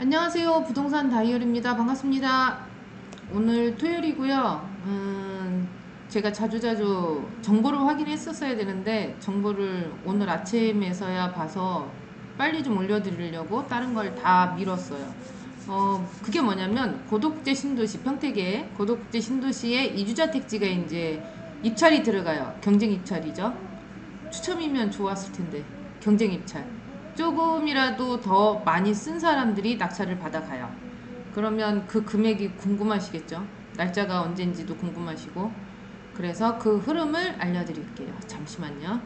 안녕하세요. 부동산 다이어리입니다. 반갑습니다. 오늘 토요일이고요. 제가 자주자주 정보를 확인했었어야 되는데 정보를 오늘 아침에서야 봐서 빨리 좀 올려드리려고 다른 걸 다 미뤘어요. 그게 뭐냐면 고덕제 신도시 평택에 고덕제 신도시에 이주자 택지가 이제 입찰이 들어가요. 경쟁 입찰이죠. 추첨이면 좋았을 텐데 경쟁 입찰 조금이라도 더 많이 쓴 사람들이 낙찰을 받아가요. 그러면 그 금액이 궁금하시겠죠? 날짜가 언젠지도 궁금하시고. 그래서 그 흐름을 알려드릴게요. 잠시만요.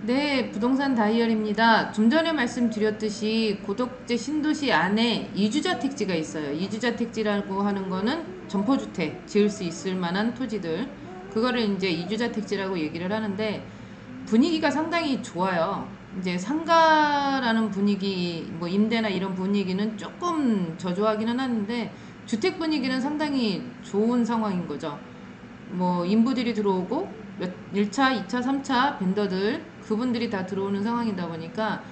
네, 부동산 다이어리입니다. 좀 전에 말씀드렸듯이 고덕제 신도시 안에 이주자 택지가 있어요. 이주자 택지라고 하는 거는 점포주택 지을 수 있을 만한 토지들. 그거를 이제 이주자 택지라고 얘기를 하는데 분위기가 상당히 좋아요. 이제 상가라는 분위기, 뭐 임대나 이런 분위기는 조금 저조하기는 하는데 주택 분위기는 상당히 좋은 상황인 거죠. 뭐 인부들이 들어오고 1차, 2차, 3차 벤더들 그분들이 다 들어오는 상황이다 보니까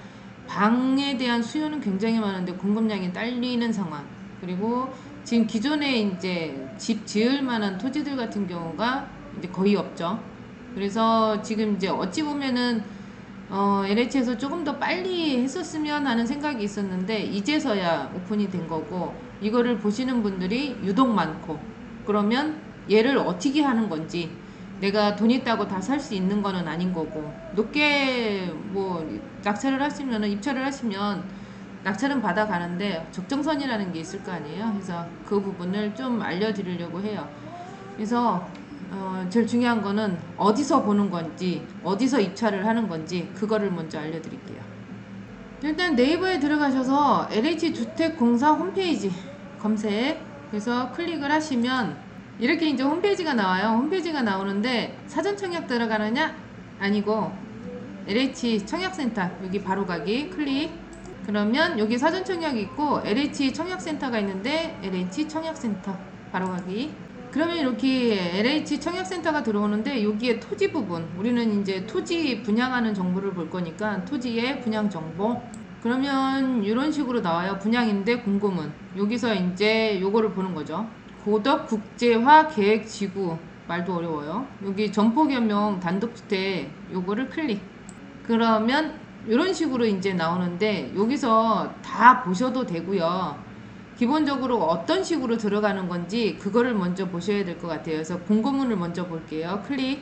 방에 대한 수요는 굉장히 많은데 공급량이 딸리는 상황. 그리고 지금 기존에 이제 집 지을 만한 토지들 같은 경우가 이제 거의 없죠. 그래서 지금 이제 어찌 보면은 LH에서 조금 더 빨리 했었으면 하는 생각이 있었는데 이제서야 오픈이 된 거고 이거를 보시는 분들이 유독 많고 그러면 얘를 어떻게 하는 건지 내가 돈 있다고 다 살 수 있는 거는 아닌 거고 높게 뭐 낙찰을 하시면 입찰을 하시면 낙찰은 받아가는데 적정선이라는 게 있을 거 아니에요. 그래서 그 부분을 좀 알려드리려고 해요. 그래서 제일 중요한 거는 어디서 보는 건지 어디서 입찰을 하는 건지 그거를 먼저 알려드릴게요. 일단 네이버에 들어가셔서 LH주택공사 홈페이지 검색 그래서 클릭을 하시면 이렇게 이제 홈페이지가 나와요. 홈페이지가 나오는데 사전 청약 들어가느냐? 아니고 LH 청약센터 여기 바로 가기 클릭 그러면 여기 사전 청약이 있고 LH 청약센터가 있는데 LH 청약센터 바로 가기 그러면 이렇게 LH 청약센터가 들어오는데 여기에 토지 부분 우리는 이제 토지 분양하는 정보를 볼 거니까 토지의 분양 정보 그러면 이런 식으로 나와요. 분양인데 공고문 여기서 이제 요거를 보는 거죠. 고덕 국제화 계획 지구 말도 어려워요. 여기 점포겸용 단독주택 요거를 클릭 그러면 이런 식으로 이제 나오는데 여기서 다 보셔도 되고요. 기본적으로 어떤 식으로 들어가는 건지 그거를 먼저 보셔야 될 것 같아요. 그래서 공고문을 먼저 볼게요. 클릭.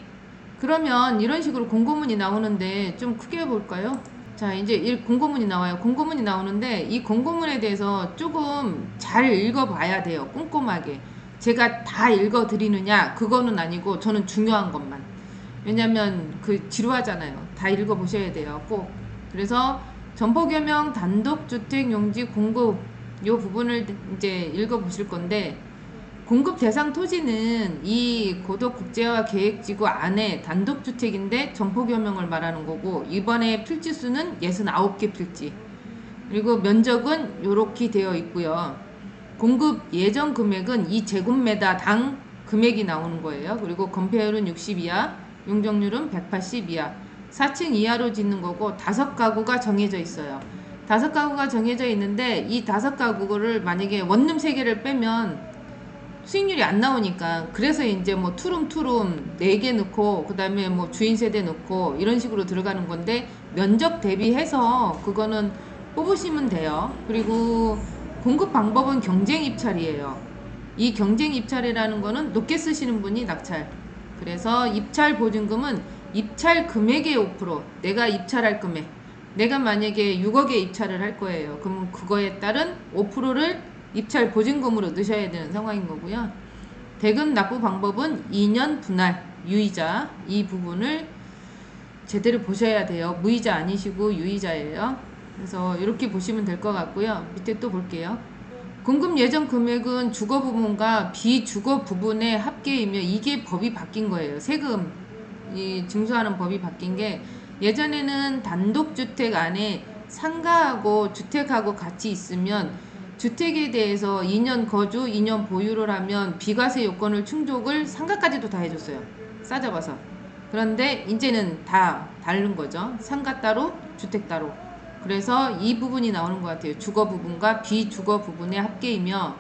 그러면 이런 식으로 공고문이 나오는데 좀 크게 볼까요? 자, 이제 공고문이 나와요. 공고문이 나오는데 이 공고문에 대해서 조금 잘 읽어봐야 돼요. 꼼꼼하게. 제가 다 읽어드리느냐? 그거는 아니고 저는 중요한 것만. 왜냐면 그 지루하잖아요. 다 읽어보셔야 돼요. 꼭. 그래서 점포겸용 단독주택 용지 공급 요 부분을 이제 읽어보실 건데 공급 대상 토지는 이 고덕국제화 계획지구 안에 단독주택인데 점포겸용을 말하는 거고 이번에 필지수는 69개 필지 그리고 면적은 요렇게 되어 있고요. 공급 예정 금액은 2제곱미터당 금액이 나오는 거예요. 그리고 건폐율은 60 이하, 용적률은 180 이하, 4층 이하로 짓는 거고 5가구가 정해져 있어요. 5가구가 정해져 있는데 이 5가구를 만약에 원룸 3개를 빼면 수익률이 안 나오니까 그래서 이제 뭐 투룸 4개 넣고 그 다음에 뭐 주인 세대 넣고 이런 식으로 들어가는 건데 면적 대비해서 그거는 뽑으시면 돼요. 그리고 공급 방법은 경쟁 입찰이에요. 이 경쟁 입찰이라는 거는 높게 쓰시는 분이 낙찰. 그래서 입찰 보증금은 입찰 금액의 5% 내가 입찰할 금액 내가 만약에 6억에 입찰을 할 거예요. 그러면 그거에 따른 5%를 입찰 보증금으로 넣으셔야 되는 상황인 거고요. 대금 납부 방법은 2년 분할 유이자 이 부분을 제대로 보셔야 돼요. 무이자 아니시고 유이자예요. 그래서 이렇게 보시면 될 것 같고요. 밑에 또 볼게요. 공급 예정 금액은 주거 부분과 비주거 부분의 합계이며 이게 법이 바뀐 거예요. 세금 이 징수하는 법이 바뀐 게 예전에는 단독주택 안에 상가하고 주택하고 같이 있으면 주택에 대해서 2년 거주, 2년 보유를 하면 비과세 요건을 충족을 상가까지도 다 해줬어요. 싸잡아서. 그런데 이제는 다 다른 거죠. 상가 따로, 주택 따로. 그래서 이 부분이 나오는 것 같아요. 주거 부분과 비주거 부분의 합계이며,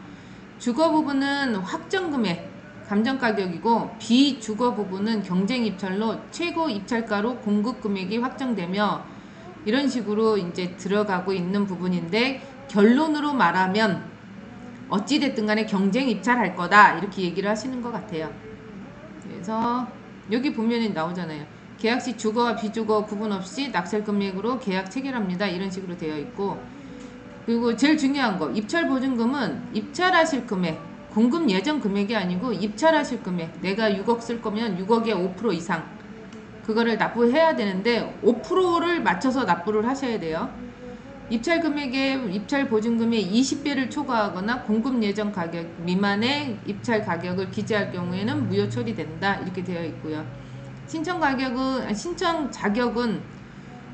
주거 부분은 확정 금액, 감정 가격이고, 비주거 부분은 경쟁 입찰로 최고 입찰가로 공급 금액이 확정되며, 이런 식으로 이제 들어가고 있는 부분인데, 결론으로 말하면 어찌됐든 간에 경쟁 입찰할 거다 이렇게 얘기를 하시는 것 같아요. 그래서 여기 보면은 나오잖아요. 계약 시 주거와 비주거 구분 없이 낙찰 금액으로 계약 체결합니다. 이런 식으로 되어 있고, 그리고 제일 중요한 거, 입찰 보증금은 입찰하실 금액, 공급 예정 금액이 아니고 입찰하실 금액. 내가 6억 쓸 거면 6억의 5% 이상 그거를 납부해야 되는데 5%를 맞춰서 납부를 하셔야 돼요. 입찰 금액의 입찰 보증금의 20배를 초과하거나 공급 예정 가격 미만의 입찰 가격을 기재할 경우에는 무효 처리된다. 이렇게 되어 있고요. 신청 자격은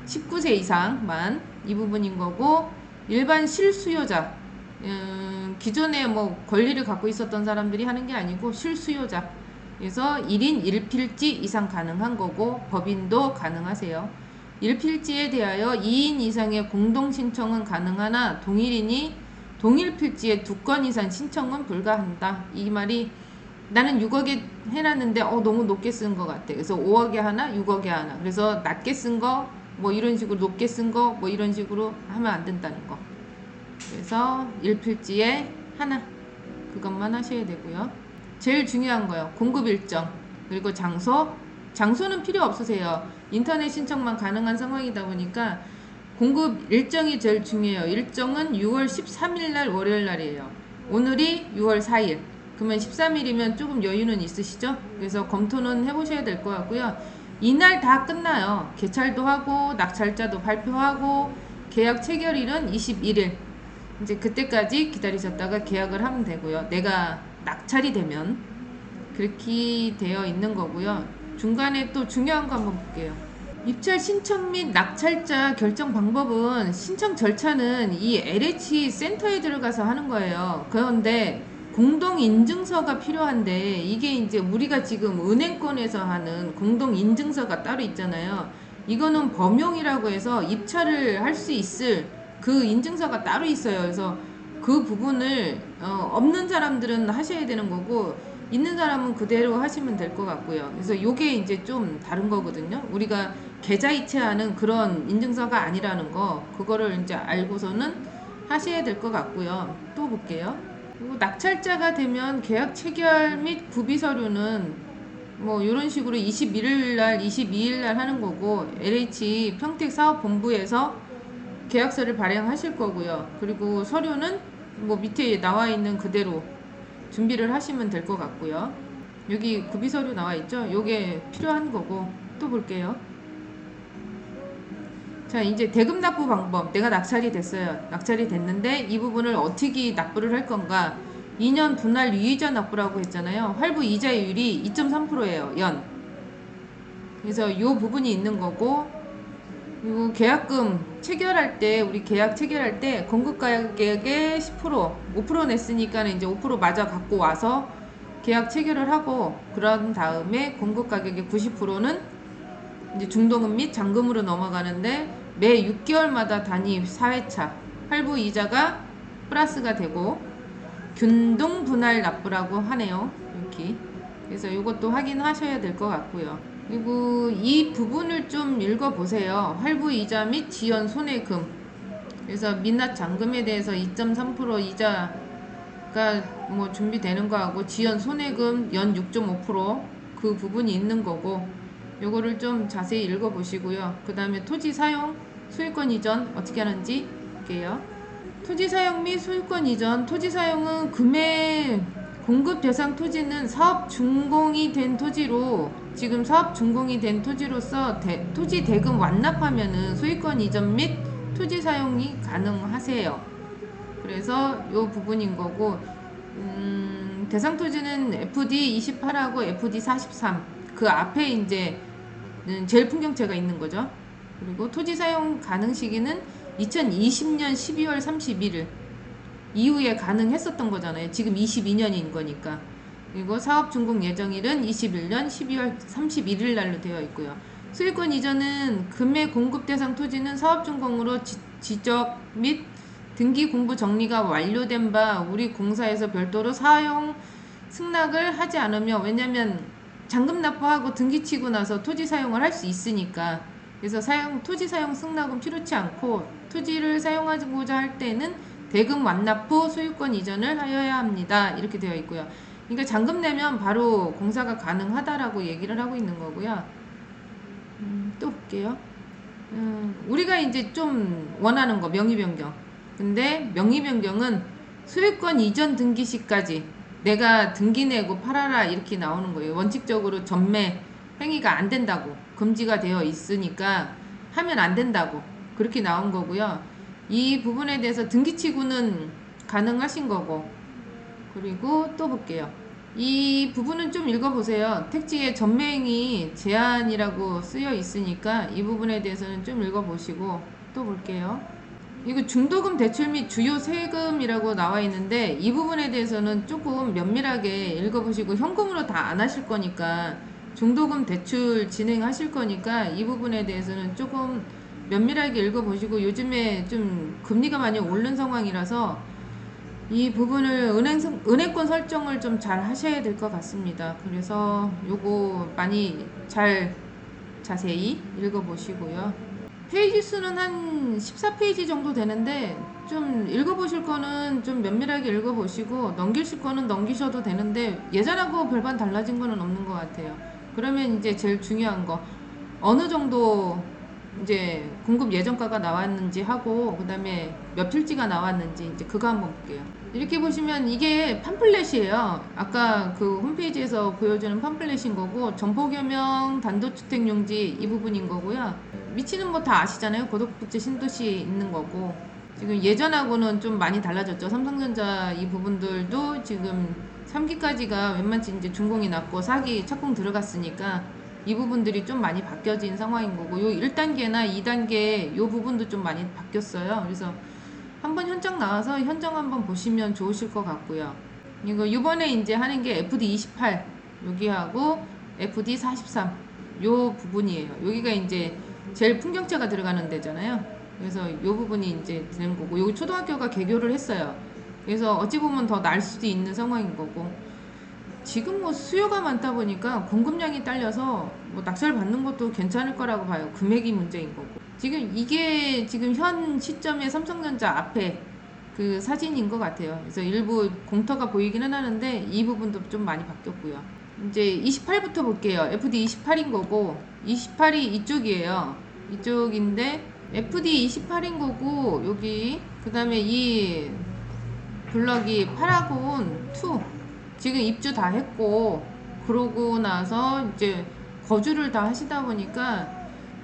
19세 이상만 이 부분인 거고, 일반 실수요자, 기존에 뭐 권리를 갖고 있었던 사람들이 하는 게 아니고 실수요자. 그래서 1인 1필지 이상 가능한 거고, 법인도 가능하세요. 1필지에 대하여 2인 이상의 공동 신청은 가능하나 동일인이 동일 필지에 2건 이상 신청은 불가한다. 이 말이, 나는 6억에 해놨는데 너무 높게 쓴 것 같아. 그래서 5억에 하나, 6억에 하나. 그래서 낮게 쓴 거, 뭐 이런 식으로 높게 쓴 거, 뭐 이런 식으로 하면 안 된다는 거. 그래서 1필지에 하나, 그것만 하셔야 되고요. 제일 중요한 거요. 공급 일정, 그리고 장소는 필요 없으세요. 인터넷 신청만 가능한 상황이다 보니까 공급 일정이 제일 중요해요. 일정은 6월 13일 날 월요일 날이에요. 오늘이 6월 4일. 그러면 13일이면 조금 여유는 있으시죠? 그래서 검토는 해보셔야 될 것 같고요. 이날 다 끝나요. 개찰도 하고 낙찰자도 발표하고 계약 체결일은 21일. 이제 그때까지 기다리셨다가 계약을 하면 되고요. 내가 낙찰이 되면 그렇게 되어 있는 거고요. 중간에 또 중요한 거 한번 볼게요. 입찰 신청 및 낙찰자 결정 방법은, 신청 절차는 이 LH 센터에 들어가서 하는 거예요. 그런데 공동인증서가 필요한데, 이게 이제 우리가 지금 은행권에서 하는 공동인증서가 따로 있잖아요. 이거는 범용이라고 해서 입찰을 할 수 있을 그 인증서가 따로 있어요. 그래서 그 부분을 없는 사람들은 하셔야 되는 거고, 있는 사람은 그대로 하시면 될 것 같고요. 그래서 요게 이제 좀 다른 거거든요. 우리가 계좌이체하는 그런 인증서가 아니라는 거, 그거를 이제 알고서는 하셔야 될 것 같고요. 또 볼게요. 그리고 낙찰자가 되면 계약 체결 및 구비 서류는 뭐 이런 식으로 21일 날, 22일 날 하는 거고, LH 평택 사업본부에서 계약서를 발행하실 거고요. 그리고 서류는 뭐 밑에 나와 있는 그대로 준비를 하시면 될 것 같고요. 여기 구비 서류 나와 있죠? 요게 필요한 거고. 또 볼게요. 자, 이제 대금 납부 방법. 내가 낙찰이 됐어요. 낙찰이 됐는데 이 부분을 어떻게 납부를 할 건가? 2년 분할 유의자 납부라고 했잖아요. 할부 이자율이 2.3%예요. 연. 그래서 이 부분이 있는 거고, 그리고 계약금 체결할 때, 우리 계약 체결할 때 공급 가격의 10%, 5% 냈으니까 이제 5% 맞아 갖고 와서 계약 체결을 하고, 그런 다음에 공급 가격의 90%는 이제 중도금 및 잔금으로 넘어가는데, 매 6개월마다 단위 4회차 할부 이자가 플러스가 되고, 균등 분할 납부라고 하네요. 이렇게. 그래서 이것도 확인하셔야 될 것 같고요. 그리고 이 부분을 좀 읽어보세요. 할부 이자 및 지연 손해금. 그래서 민납 잔금에 대해서 2.3% 이자가 뭐 준비되는 거하고, 지연 손해금 연 6.5%그 부분이 있는 거고, 요거를 좀 자세히 읽어보시고요. 그 다음에 토지 사용, 소유권 이전 어떻게 하는지 볼게요. 토지 사용 및 소유권 이전. 토지 사용은 공급 대상 토지는 사업 준공이 된 토지로, 지금 사업 준공이 된 토지로서 토지 대금 완납하면은 소유권 이전 및 토지 사용이 가능하세요. 그래서 요 부분인 거고, 대상 토지는 FD 28하고 FD 43. 그 앞에 이제 제일 풍경채가 있는 거죠. 그리고 토지 사용 가능 시기는 2020년 12월 31일 이후에 가능했었던 거잖아요. 지금 22년인 거니까. 그리고 사업 준공 예정일은 21년 12월 31일 날로 되어 있고요. 소유권 이전은 금액 공급 대상 토지는 사업 준공으로 지적 및 등기 공부 정리가 완료된 바 우리 공사에서 별도로 사용 승낙을 하지 않으며, 왜냐면 잔금 납부하고 등기 치고 나서 토지 사용을 할 수 있으니까. 그래서 토지 사용 승낙은 필요치 않고, 토지를 사용하고자 할 때는 대금 완납 후 소유권 이전을 하여야 합니다. 이렇게 되어 있고요. 그러니까 잔금 내면 바로 공사가 가능하다라고 얘기를 하고 있는 거고요. 또 볼게요. 우리가 이제 좀 원하는 거 명의 변경. 근데 명의 변경은 소유권 이전 등기 시까지 내가 등기 내고 팔아라 이렇게 나오는 거예요. 원칙적으로 전매 행위가 안 된다고 금지가 되어 있으니까 하면 안 된다고 그렇게 나온 거고요. 이 부분에 대해서 등기치고는 가능하신 거고. 그리고 또 볼게요. 이 부분은 좀 읽어보세요. 택지에 전매행위 제한이라고 쓰여 있으니까 이 부분에 대해서는 좀 읽어보시고. 또 볼게요. 이거 중도금 대출 및 주요 세금이라고 나와 있는데 이 부분에 대해서는 조금 면밀하게 읽어보시고, 현금으로 다 안 하실 거니까 중도금 대출 진행하실 거니까 이 부분에 대해서는 조금 면밀하게 읽어보시고, 요즘에 좀 금리가 많이 오른 상황이라서 이 부분을 은행권 설정을 좀 잘 하셔야 될 것 같습니다. 그래서 요거 많이 잘 자세히 읽어보시고요. 페이지 수는 한 14페이지 정도 되는데 좀 읽어보실 거는 좀 면밀하게 읽어보시고, 넘기실 거는 넘기셔도 되는데 예전하고 별반 달라진 거는 없는 것 같아요. 그러면 이제 제일 중요한 거 어느 정도 이제 공급 예정가가 나왔는지 하고, 그 다음에 몇 필지가 나왔는지 이제 그거 한번 볼게요. 이렇게 보시면 이게 팜플렛이에요. 아까 그 홈페이지에서 보여주는 팜플렛인 거고, 점포겸용 단독주택용지 이 부분인 거고요. 위치는 뭐 다 아시잖아요. 고덕국제 신도시 있는 거고. 지금 예전하고는 좀 많이 달라졌죠. 삼성전자 이 부분들도 지금 3기까지가 웬만치 이제 준공이 났고 4기 착공 들어갔으니까 이 부분들이 좀 많이 바뀌어진 상황인 거고, 요 1단계나 2단계 요 부분도 좀 많이 바뀌었어요. 그래서 한번 현장 나와서 현장 한번 보시면 좋으실 것 같고요. 이거 요번에 이제 하는 게 FD28 여기하고 FD43 요 부분이에요. 여기가 이제 제일 풍경채가 들어가는 데잖아요. 그래서 요 부분이 이제 되는 거고, 여기 초등학교가 개교를 했어요. 그래서 어찌 보면 더 날 수도 있는 상황인 거고, 지금 뭐 수요가 많다 보니까 공급량이 딸려서 뭐 낙찰 받는 것도 괜찮을 거라고 봐요. 금액이 문제인 거고. 지금 이게 지금 현 시점에 삼성전자 앞에 그 사진인 것 같아요. 그래서 일부 공터가 보이기는 하는데 이 부분도 좀 많이 바뀌었고요. 이제 28부터 볼게요. FD 28인 거고, 28이 이쪽이에요. 이쪽인데 FD 28인 거고, 여기 그 다음에 이 블럭이 파라곤 2 지금 입주 다 했고, 그러고 나서 이제 거주를 다 하시다 보니까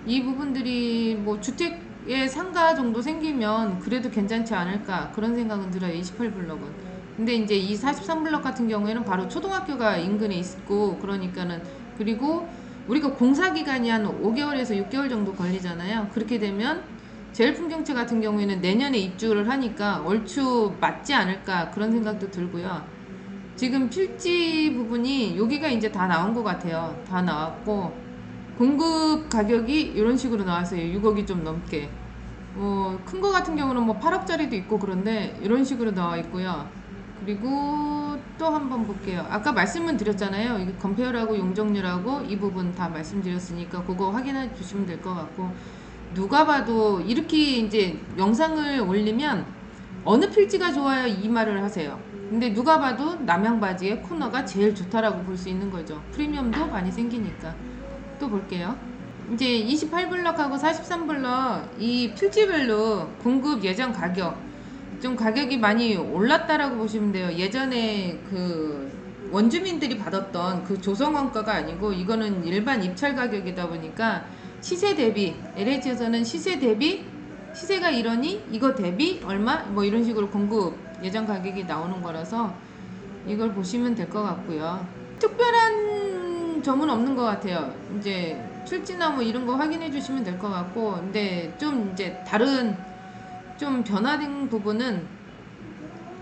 이 부분들이 뭐 주택의 상가 정도 생기면 그래도 괜찮지 않을까 그런 생각은 들어요. 28블럭은. 근데 이제 이 43블럭 같은 경우에는 바로 초등학교가 인근에 있고, 그러니까는, 그리고 우리가 공사 기간이 한 5개월에서 6개월 정도 걸리잖아요. 그렇게 되면 제일 풍경채 같은 경우에는 내년에 입주를 하니까 얼추 맞지 않을까 그런 생각도 들고요. 지금 필지 부분이 여기가 이제 다 나온 것 같아요. 다 나왔고, 공급 가격이 이런 식으로 나왔어요. 6억이 좀 넘게. 큰 거 같은 경우는 뭐 8억짜리도 있고 그런데 이런 식으로 나와 있고요. 그리고 또 한번 볼게요. 아까 말씀은 드렸잖아요. 이게 건폐율하고 용적률하고 이 부분 다 말씀드렸으니까 그거 확인해 주시면 될 것 같고, 누가 봐도 이렇게 이제 영상을 올리면 어느 필지가 좋아요 이 말을 하세요. 근데 누가 봐도 남양바지의 코너가 제일 좋다라고 볼 수 있는 거죠. 프리미엄도 많이 생기니까. 또 볼게요. 이제 28블럭하고 43블럭 이 필지별로 공급 예정 가격 좀 가격이 많이 올랐다라고 보시면 돼요. 예전에 그 원주민들이 받았던 그 조성원가가 아니고 이거는 일반 입찰 가격이다 보니까 시세 대비, LH에서는 시세 대비, 시세가 이러니 이거 대비 얼마 뭐 이런 식으로 공급 예정 가격이 나오는 거라서 이걸 보시면 될 것 같고요. 특별한 점은 없는 것 같아요. 이제 필지나 뭐 이런 거 확인해 주시면 될 것 같고, 근데 좀 이제 다른 좀 변화된 부분은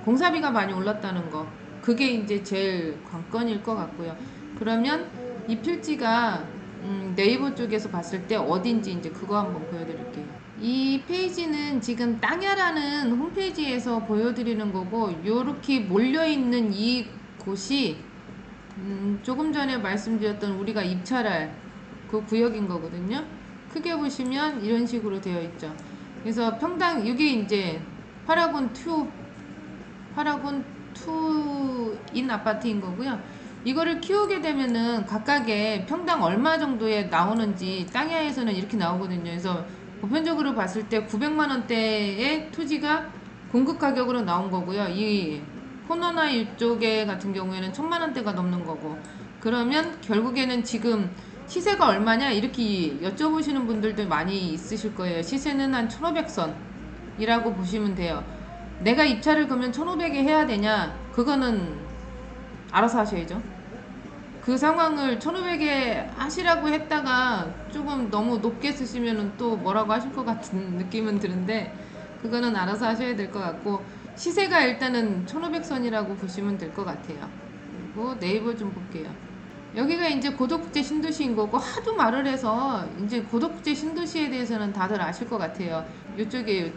공사비가 많이 올랐다는 거. 그게 이제 제일 관건일 것 같고요. 그러면 이 필지가 네이버 쪽에서 봤을 때 어딘지 이제 그거 한번 보여드릴게요. 이 페이지는 지금 땅야라는 홈페이지에서 보여드리는 거고, 요렇게 몰려있는 이 곳이 조금 전에 말씀드렸던 우리가 입찰할 그 구역인 거거든요. 크게 보시면 이런 식으로 되어 있죠. 그래서 평당 이게 이제 파라곤 2인 아파트인 거고요. 이거를 키우게 되면은 각각의 평당 얼마 정도에 나오는지 땅야에서는 이렇게 나오거든요. 그래서 보편적으로 봤을 때 900만 원대의 토지가 공급 가격으로 나온 거고요. 이 코너나 이쪽에 같은 경우에는 1000만 원대가 넘는 거고, 그러면 결국에는 지금 시세가 얼마냐 이렇게 여쭤보시는 분들도 많이 있으실 거예요. 시세는 한 1500선이라고 보시면 돼요. 내가 입찰을 그러면 1500에 해야 되냐? 그거는 알아서 하셔야죠. 그 상황을 1500에 하시라고 했다가 조금 너무 높게 쓰시면 또 뭐라고 하실 것 같은 느낌은 드는데, 그거는 알아서 하셔야 될 것 같고, 시세가 일단은 1500선이라고 보시면 될 것 같아요. 그리고 네이버 좀 볼게요. 여기가 이제 고덕국제 신도시인 거고, 하도 말을 해서 이제 고덕국제 신도시에 대해서는 다들 아실 것 같아요. 이쪽이에요,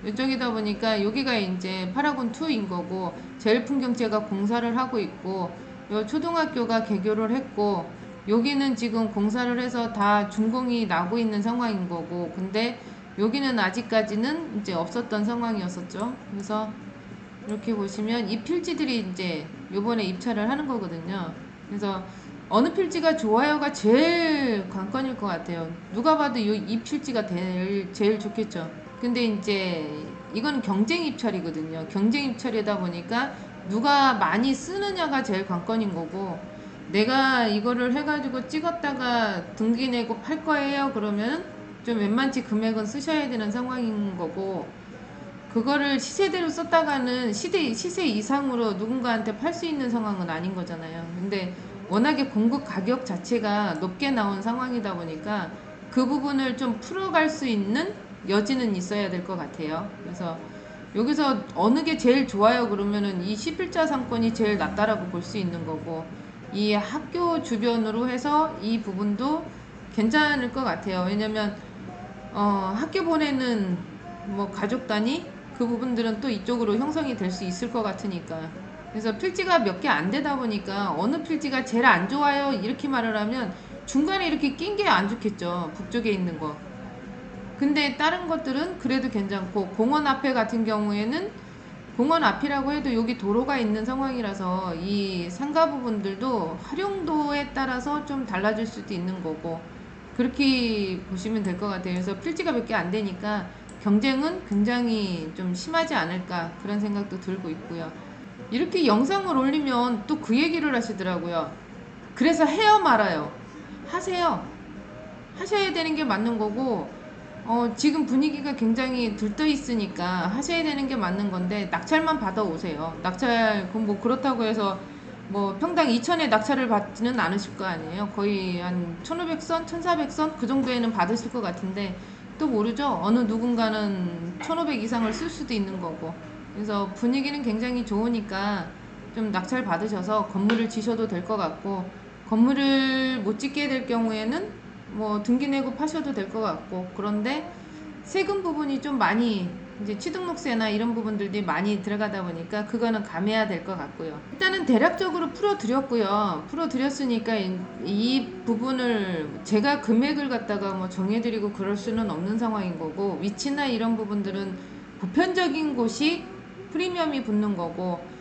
이쪽이다 보니까 여기가 이제 파라곤 2인 거고, 제일풍경제가 공사를 하고 있고, 요 초등학교가 개교를 했고, 여기는 지금 공사를 해서 다 준공이 나고 있는 상황인 거고, 근데 여기는 아직까지는 이제 없었던 상황이었었죠. 그래서 이렇게 보시면 이 필지들이 이제 요번에 입찰을 하는 거거든요. 그래서 어느 필지가 좋아요가 제일 관건일 것 같아요. 누가 봐도 이 필지가 제일 좋겠죠. 근데 이제 이건 경쟁 입찰이거든요. 경쟁 입찰이다 보니까 누가 많이 쓰느냐가 제일 관건인 거고, 내가 이거를 해가지고 찍었다가 등기 내고 팔 거예요 그러면 좀 웬만치 금액은 쓰셔야 되는 상황인 거고, 그거를 시세대로 썼다가는 시세 이상으로 누군가한테 팔 수 있는 상황은 아닌 거잖아요. 근데 워낙에 공급 가격 자체가 높게 나온 상황이다 보니까 그 부분을 좀 풀어갈 수 있는 여지는 있어야 될 것 같아요. 그래서 여기서 어느 게 제일 좋아요 그러면은 이 11자 상권이 제일 낫다라고 볼 수 있는 거고, 이 학교 주변으로 해서 이 부분도 괜찮을 것 같아요. 왜냐면 학교 보내는 뭐 가족 단위 그 부분들은 또 이쪽으로 형성이 될 수 있을 것 같으니까. 그래서 필지가 몇 개 안 되다 보니까 어느 필지가 제일 안 좋아요 이렇게 말을 하면 중간에 이렇게 낀 게 안 좋겠죠. 북쪽에 있는 거. 근데 다른 것들은 그래도 괜찮고, 공원 앞에 같은 경우에는 공원 앞이라고 해도 여기 도로가 있는 상황이라서 이 상가 부분들도 활용도에 따라서 좀 달라질 수도 있는 거고, 그렇게 보시면 될 것 같아요. 그래서 필지가 몇 개 안 되니까 경쟁은 굉장히 좀 심하지 않을까 그런 생각도 들고 있고요. 이렇게 영상을 올리면 또 그 얘기를 하시더라고요. 그래서 해요 말아요? 하세요. 하셔야 되는 게 맞는 거고, 지금 분위기가 굉장히 들떠 있으니까 하셔야 되는 게 맞는 건데, 낙찰만 받아오세요. 낙찰, 그럼 뭐 그렇다고 해서 뭐 평당 2천에 낙찰을 받지는 않으실 거 아니에요. 거의 한 1500선, 1400선 그 정도에는 받으실 것 같은데, 또 모르죠. 어느 누군가는 1500 이상을 쓸 수도 있는 거고. 그래서 분위기는 굉장히 좋으니까 좀 낙찰 받으셔서 건물을 지셔도 될 것 같고, 건물을 못 짓게 될 경우에는 뭐 등기 내고 파셔도 될 것 같고, 그런데 세금 부분이 좀 많이 이제 취등록세나 이런 부분들이 많이 들어가다 보니까 그거는 감해야 될 것 같고요. 일단은 대략적으로 풀어드렸고요. 풀어드렸으니까 이 부분을 제가 금액을 갖다가 뭐 정해드리고 그럴 수는 없는 상황인 거고, 위치나 이런 부분들은 보편적인 곳이 프리미엄이 붙는 거고,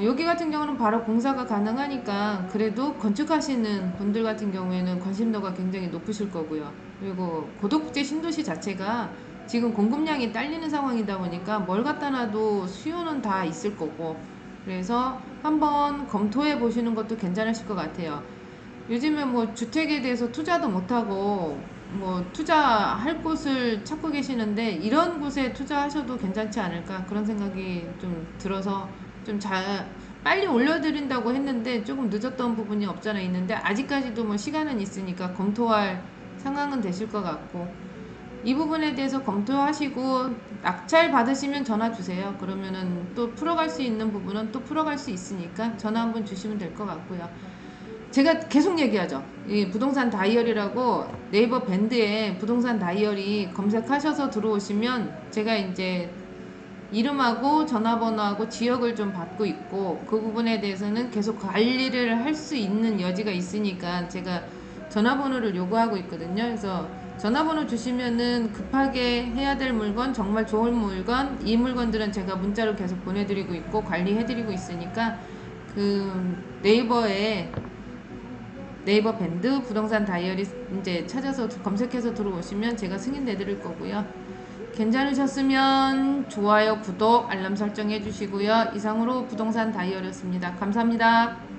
여기 같은 경우는 바로 공사가 가능하니까 그래도 건축하시는 분들 같은 경우에는 관심도가 굉장히 높으실 거고요. 그리고 고덕국제 신도시 자체가 지금 공급량이 딸리는 상황이다 보니까 뭘 갖다 놔도 수요는 다 있을 거고, 그래서 한번 검토해 보시는 것도 괜찮으실 것 같아요. 요즘에 뭐 주택에 대해서 투자도 못하고 뭐 투자할 곳을 찾고 계시는데, 이런 곳에 투자하셔도 괜찮지 않을까 그런 생각이 좀 들어서 좀 빨리 올려드린다고 했는데 조금 늦었던 부분이 없잖아 있는데, 아직까지도 뭐 시간은 있으니까 검토할 상황은 되실 것 같고, 이 부분에 대해서 검토하시고 낙찰 받으시면 전화 주세요. 그러면은 또 풀어갈 수 있는 부분은 또 풀어갈 수 있으니까 전화 한번 주시면 될 것 같고요. 제가 계속 얘기하죠. 이 부동산 다이어리라고 네이버 밴드에 부동산 다이어리 검색하셔서 들어오시면 제가 이제 이름하고 전화번호하고 지역을 좀 받고 있고 그 부분에 대해서는 계속 관리를 할 수 있는 여지가 있으니까 제가 전화번호를 요구하고 있거든요. 그래서 전화번호 주시면은 급하게 해야 될 물건, 정말 좋은 물건, 이 물건들은 제가 문자로 계속 보내드리고 있고 관리해드리고 있으니까 그 네이버 밴드 부동산 다이어리 이제 찾아서 검색해서 들어오시면 제가 승인 내드릴 거고요. 괜찮으셨으면 좋아요, 구독, 알람 설정해 주시고요. 이상으로 부동산 다이어리였습니다. 감사합니다.